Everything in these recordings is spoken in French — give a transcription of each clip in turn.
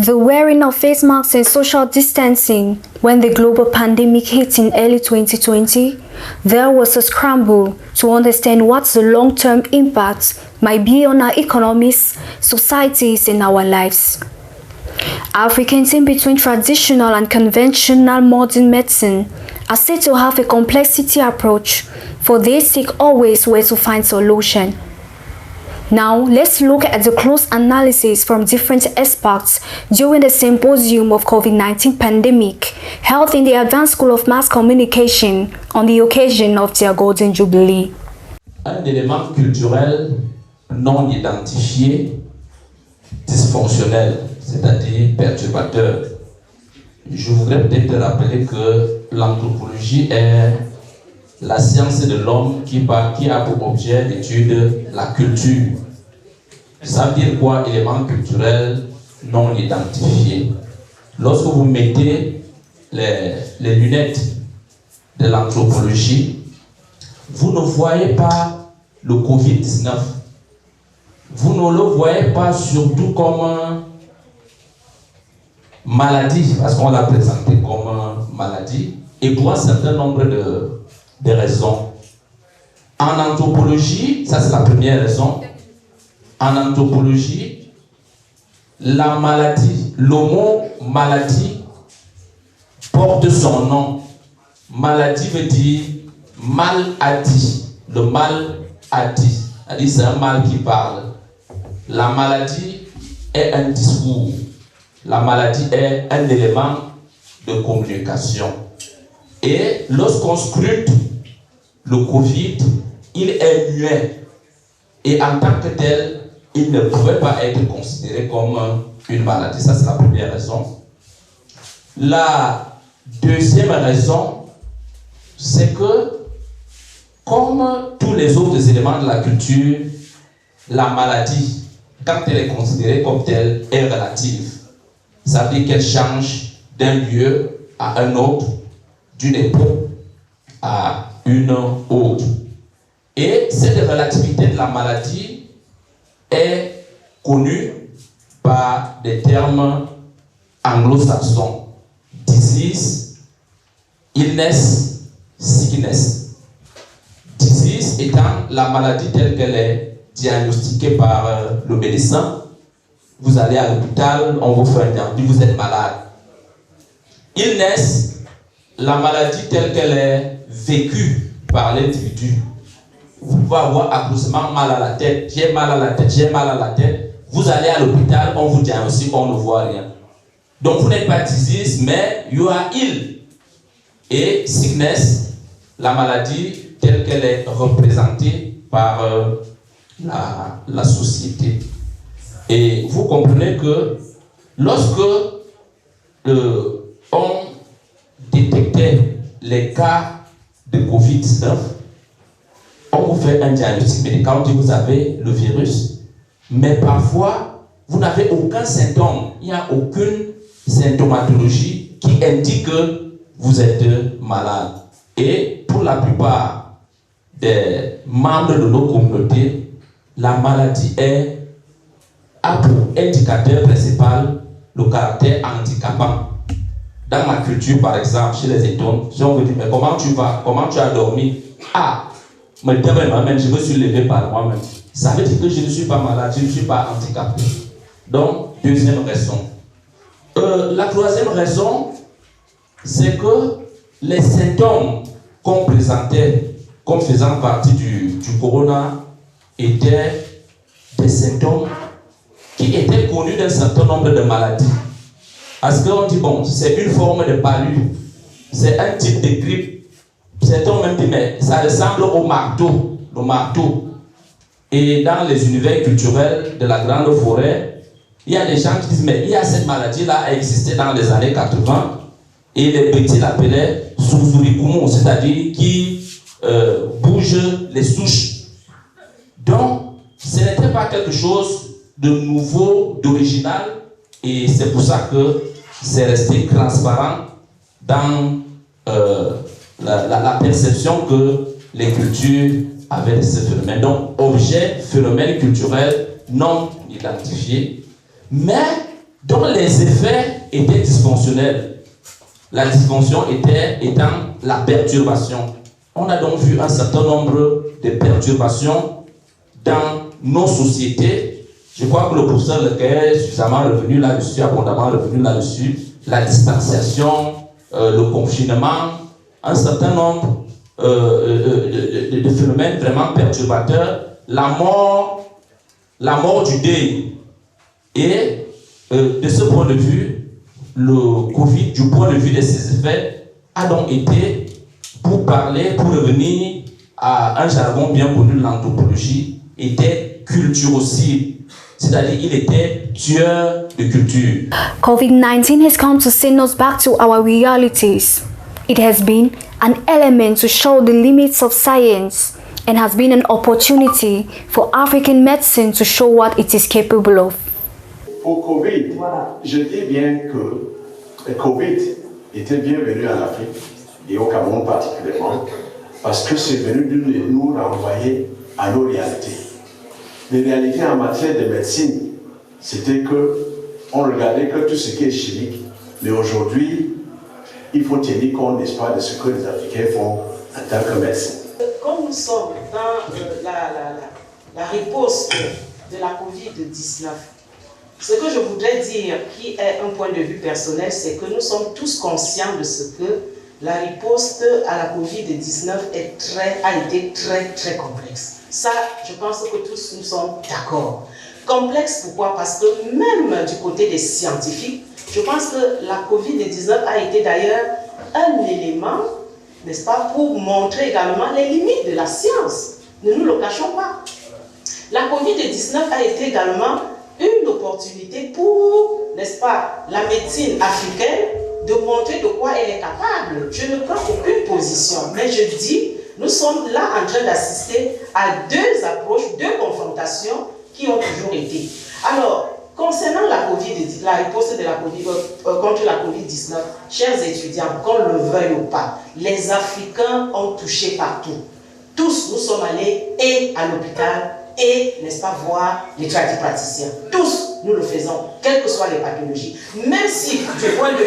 The wearing of face masks and social distancing. When the global pandemic hit in early 2020, there was a scramble to understand what the long-term impact might be on our economies, societies, and our lives. Africans in between traditional and conventional modern medicine are said to have a complexity approach, for they seek always where to find solution. Now, let's look at the close analysis from different experts during the symposium of COVID-19 pandemic held in the Advanced School of Mass Communication on the occasion of their Golden Jubilee. Un élément culturel non identifié, dysfonctionnel, c'est-à-dire perturbateur. Je voudrais peut-être rappeler que l'anthropologie est la science de l'homme qui a pour objet d'étude la culture. Ça veut dire quoi, élément culturel non identifié? Lorsque vous mettez les lunettes de l'anthropologie, vous ne voyez pas le Covid-19. Vous ne le voyez pas surtout comme maladie, parce qu'on l'a présenté comme maladie, et pour un certain nombre de raisons. En anthropologie, ça c'est la première raison, en anthropologie, la maladie, le mot maladie porte son nom. Maladie veut dire mal a dit. Le mal a dit. C'est-à-dire c'est un mal qui parle. La maladie est un discours. La maladie est un élément de communication. Et lorsqu'on scrute le Covid, il est muet. Et en tant que tel, il ne pouvait pas être considéré comme une maladie. Ça, c'est la première raison. La deuxième raison, c'est que, comme tous les autres éléments de la culture, la maladie, quand elle est considérée comme telle, est relative. Ça veut dire qu'elle change d'un lieu à un autre, d'une époque à une autre. Et cette relativité de la maladie est connue par des termes anglo-saxons. Disease, illness, sickness. Disease étant la maladie telle qu'elle est diagnostiquée par le médecin. Vous allez à l'hôpital, on vous fait un diagnostic, vous êtes malade. Illness, la maladie telle qu'elle est vécue par l'individu. Vous pouvez avoir accouchement, mal à la tête, j'ai mal à la tête, j'ai mal à la tête. Vous allez à l'hôpital, on vous diagnostique, on ne voit rien. Donc vous n'êtes pas disease, mais you are ill. Et sickness, la maladie telle qu'elle est représentée par la société. Et vous comprenez que lorsque on détectait les cas de Covid-19, on vous fait un diagnostic médical, on dit que vous avez le virus, mais parfois vous n'avez aucun symptôme, il n'y a aucune symptomatologie qui indique que vous êtes malade. Et pour la plupart des membres de nos communautés, la maladie a pour indicateur principal le caractère handicapant. Dans ma culture, par exemple, chez les étoiles, si on vous dit, mais comment tu vas? Comment tu as dormi? Ah, je me suis levé par moi-même. Ça veut dire que je ne suis pas malade, je ne suis pas handicapé. Donc, deuxième raison. La troisième raison, c'est que les symptômes qu'on présentait comme faisant partie du corona étaient des symptômes qui étaient connus d'un certain nombre de maladies. Parce qu'on dit, bon, c'est une forme de palu, c'est un type de grippe. Certains ont même dit, mais ça ressemble au marteau, le marteau. Et dans les univers culturels de la grande forêt, il y a des gens qui disent, mais il y a cette maladie-là a existé dans les années 80, et les petits l'appelaient Souzourikumo, c'est-à-dire qui bouge les souches. Donc, ce n'était pas quelque chose de nouveau, d'original, et c'est pour ça que c'est resté transparent dans la perception que les cultures avaient de ce phénomène. Donc, objet, phénomène culturel non identifié. Mais dont les effets étaient dysfonctionnels. La dysfonction étant la perturbation. On a donc vu un certain nombre de perturbations dans nos sociétés. Je crois que le professeur Lequet est suffisamment revenu là-dessus, abondamment revenu là-dessus. La distanciation, le confinement, un certain nombre de phénomènes vraiment perturbateurs, la mort du deuil. Et de ce point de vue, le Covid, du point de vue de ses effets, a donc été, pour revenir à un jargon bien connu de l'anthropologie, était culturocide. C'est-à-dire il était tueur de culture. COVID-19 has come to send us back to our realities. It has been an element to show the limits of science and has been an opportunity for African medicine to show what it is capable of. Pour Covid, je dis bien que le Covid était bienvenu en Afrique et au Cameroun particulièrement parce que c'est venu de nous renvoyer à nos réalités. Les réalités en matière de médecine, c'était qu'on regardait que tout ce qui est chimique, mais aujourd'hui, il faut tenir compte, n'est-ce pas, de ce que les Africains font en tant que médecins. Comme nous sommes dans la riposte de la COVID-19, ce que je voudrais dire, qui est un point de vue personnel, c'est que nous sommes tous conscients de ce que la riposte à la COVID-19 a été très complexe. Ça, je pense que tous nous sommes d'accord. Complexe, pourquoi? Parce que même du côté des scientifiques, je pense que la COVID-19 a été d'ailleurs un élément, n'est-ce pas, pour montrer également les limites de la science. Ne nous le cachons pas. La COVID-19 a été également une opportunité pour, n'est-ce pas, la médecine africaine de montrer de quoi elle est capable. Je ne prends aucune position, mais je dis, nous sommes là en train d'assister à deux approches, deux confrontations qui ont toujours été. Alors, concernant la riposte de la COVID, contre la COVID-19, chers étudiants, qu'on le veuille ou pas, les Africains ont touché partout. Tous, nous sommes allés et à l'hôpital et, n'est-ce pas, voir les tradipraticiens. Tous, nous le faisons, quelles que soient les pathologies. Même si, du point de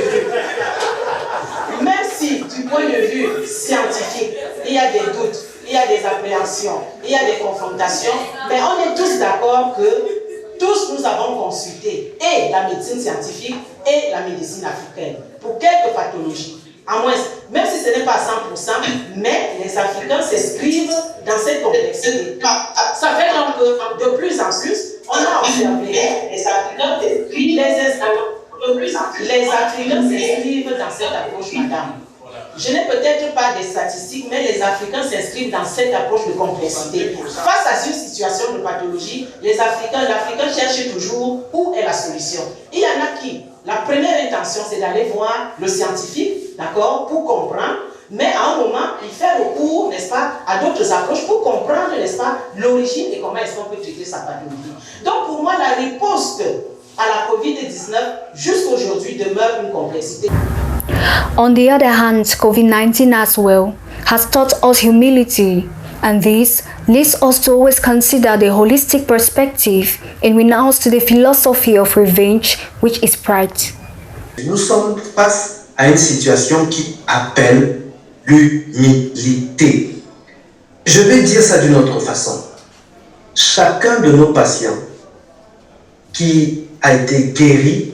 vue scientifique, il y a des doutes, il y a des appréhensions, il y a des confrontations, mais on est tous d'accord que tous nous avons consulté et la médecine scientifique et la médecine africaine pour quelques pathologies. À moins, même si ce n'est pas à 100%, mais les Africains s'inscrivent dans cette complexité. Ça fait donc que de plus en plus, on a observé les Africains s'inscrivent dans cette approche, madame. Je n'ai peut-être pas des statistiques, mais les Africains s'inscrivent dans cette approche de complexité. Face à une situation de pathologie, l'Africain cherche toujours où est la solution. Il y en a qui, la première intention, c'est d'aller voir le scientifique, d'accord, pour comprendre, mais à un moment, il fait recours, n'est-ce pas, à d'autres approches pour comprendre, n'est-ce pas, l'origine et comment est-ce qu'on peut traiter sa pathologie. Donc pour moi, la riposte à la COVID-19, jusqu'aujourd'hui, demeure une complexité. On the other hand, COVID-19 as well has taught us humility, and this leads us to always consider the holistic perspective and renounce to the philosophy of revenge, which is pride. Nous sommes face à une situation qui appelle l'humilité. Je vais dire ça d'une autre façon. Chacun de nos patients qui a été guéri,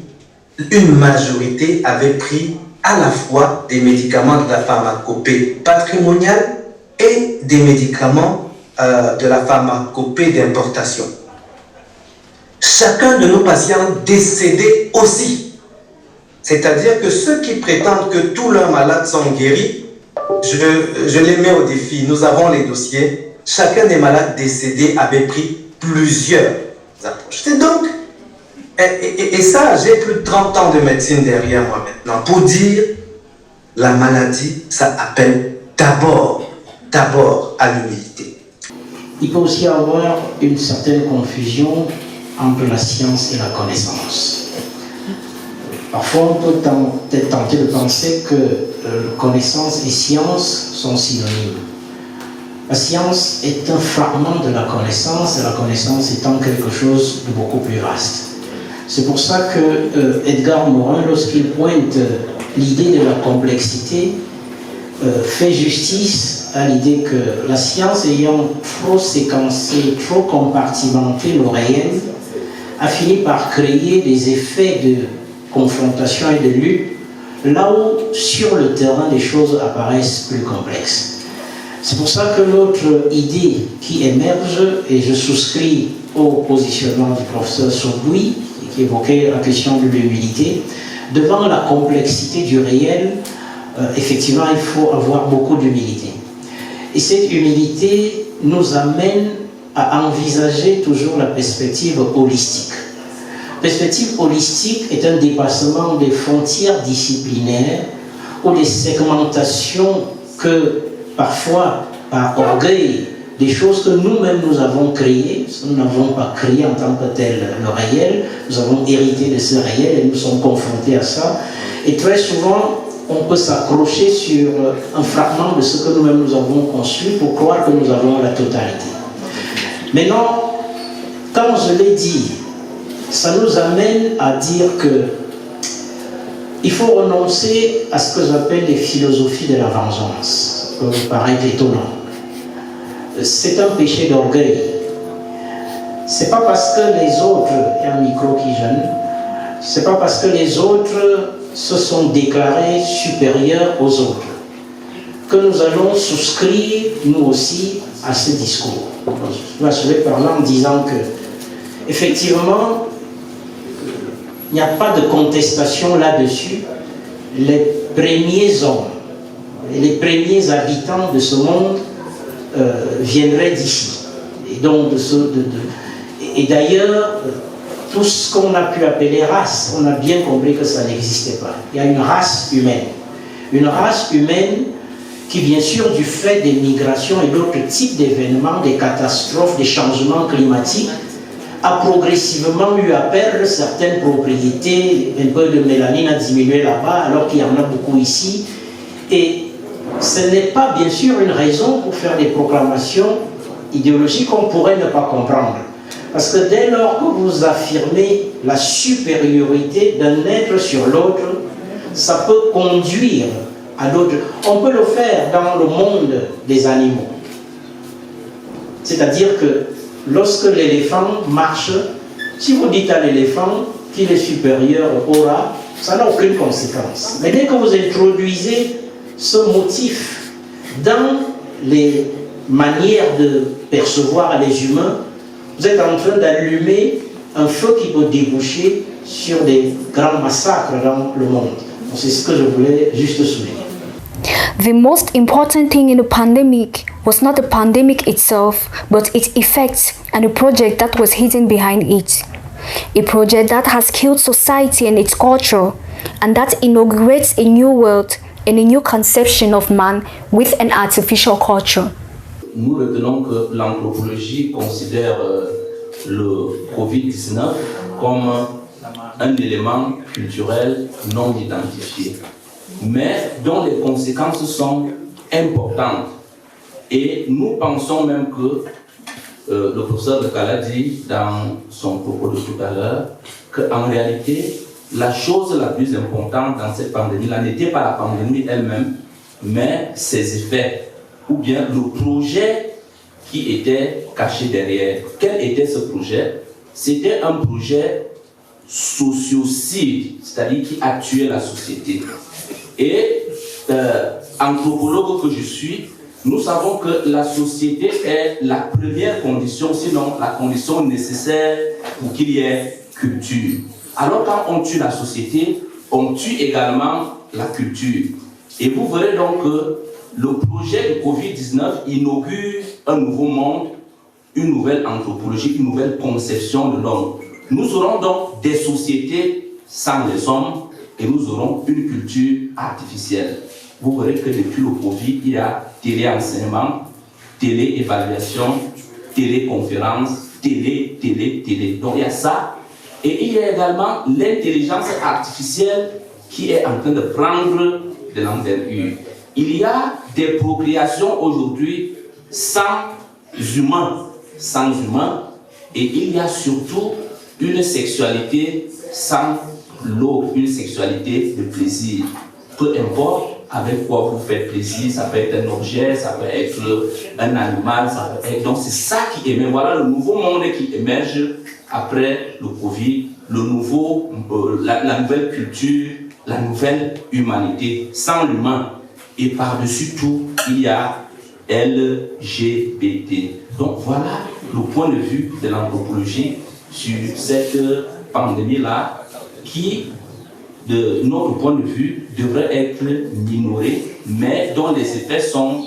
une majorité avait pris à la fois des médicaments de la pharmacopée patrimoniale et des médicaments de la pharmacopée d'importation. Chacun de nos patients décédés aussi. C'est-à-dire que ceux qui prétendent que tous leurs malades sont guéris, je les mets au défi. Nous avons les dossiers. Chacun des malades décédés avait pris plusieurs approches. C'est donc, et ça, j'ai plus de 30 ans de médecine derrière moi maintenant, pour dire la maladie, ça appelle d'abord à l'humilité. Il peut aussi y avoir une certaine confusion entre la science et la connaissance. Parfois, on peut être tenté de penser que connaissance et science sont synonymes. La science est un fragment de la connaissance, et la connaissance étant quelque chose de beaucoup plus vaste. C'est pour ça que Edgar Morin, lorsqu'il pointe l'idée de la complexité, fait justice à l'idée que la science ayant trop séquencé, trop compartimenté le réel, a fini par créer des effets de confrontation et de lutte, là où sur le terrain les choses apparaissent plus complexes. C'est pour ça que l'autre idée qui émerge, et je souscris au positionnement du professeur Soubouy, qui évoquait la question de l'humilité, devant la complexité du réel, effectivement, il faut avoir beaucoup d'humilité. Et cette humilité nous amène à envisager toujours la perspective holistique. La perspective holistique est un dépassement des frontières disciplinaires ou des segmentations que, parfois, par orgueil, des choses que nous-mêmes nous avons créées, nous n'avons pas créé en tant que tel le réel, nous avons hérité de ce réel et nous sommes confrontés à ça. Et très souvent, on peut s'accrocher sur un fragment de ce que nous-mêmes nous avons construit pour croire que nous avons la totalité. Maintenant, comme je l'ai dit, ça nous amène à dire que il faut renoncer à ce que j'appelle les philosophies de la vengeance. Ça peut vous paraître étonnant. C'est un péché d'orgueil. C'est pas parce que les autres, il y a un micro qui gêne, c'est pas parce que les autres se sont déclarés supérieurs aux autres que nous allons souscrire nous aussi à ce discours. Je vais parler en disant que effectivement il n'y a pas de contestation là-dessus. Les premiers hommes et les premiers habitants de ce monde viendraient d'ici. Et donc et d'ailleurs, tout ce qu'on a pu appeler race, on a bien compris que ça n'existait pas. Il y a une race humaine. Une race humaine qui, bien sûr, du fait des migrations et d'autres types d'événements, des catastrophes, des changements climatiques, a progressivement eu à perdre certaines propriétés. Un peu de mélanine a diminué là-bas, alors qu'il y en a beaucoup ici. Et ce n'est pas, bien sûr, une raison pour faire des proclamations idéologiques qu'on pourrait ne pas comprendre. Parce que dès lors que vous affirmez la supériorité d'un être sur l'autre, ça peut conduire à d'autres. On peut le faire dans le monde des animaux. C'est-à-dire que lorsque l'éléphant marche, si vous dites à l'éléphant qu'il est supérieur au rat, ça n'a aucune conséquence. Mais dès que vous introduisez ce motif dans les manières de percevoir les humains, vous êtes en train d'allumer un feu qui peut déboucher sur des grands massacres dans le monde. C'est ce que je voulais juste souligner. The most important thing in the pandemic was not the pandemic itself, but its effects and the project that was hidden behind it. A project that has killed society and its culture, and that inaugurates a new world and a new conception of man with an artificial culture. Nous retenons que l'anthropologie considère le Covid-19 comme un élément culturel non identifié, mais dont les conséquences sont importantes. Et nous pensons même que le professeur de Kala dit dans son propos de tout à l'heure qu'en réalité, la chose la plus importante dans cette pandémie-là n'était pas la pandémie elle-même, mais ses effets, ou bien le projet qui était caché derrière. Quel était ce projet? C'était un projet sociocide, c'est-à-dire qui a tué la société. Et anthropologue que je suis, nous savons que la société est la première condition, sinon la condition nécessaire pour qu'il y ait culture. Alors quand on tue la société, on tue également la culture. Et vous verrez donc que le projet de Covid-19 inaugure un nouveau monde, une nouvelle anthropologie, une nouvelle conception de l'homme. Nous aurons donc des sociétés sans les hommes et nous aurons une culture artificielle. Vous verrez que depuis le Covid, il y a télé-enseignement, télé-évaluation, téléconférence, télé. Donc il y a ça. Et il y a également l'intelligence artificielle qui est en train de prendre de l'envergure. Il y a des procréations aujourd'hui sans humains, et il y a surtout une sexualité sans l'aube, une sexualité de plaisir. Peu importe avec quoi vous faites plaisir, ça peut être un objet, ça peut être un animal, ça peut être... Donc c'est ça qui émerge. Voilà le nouveau monde qui émerge après le Covid, le nouveau, la nouvelle culture, la nouvelle humanité, sans l'humain. Et par-dessus tout, il y a LGBT. Donc voilà le point de vue de l'anthropologie sur cette pandémie-là qui, de notre point de vue, devrait être minorée, mais dont les effets sont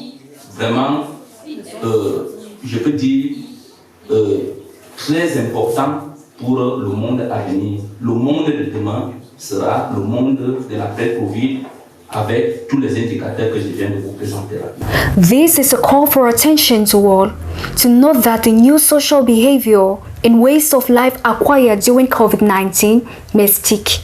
vraiment, je peux dire, très importants pour le monde à venir. Le monde de demain sera le monde de l'après-Covid, avec tous les indicateurs que je viens de vous présenter là. This is a call for attention to all to note that the new social behavior and ways of life acquired during COVID-19 may stick.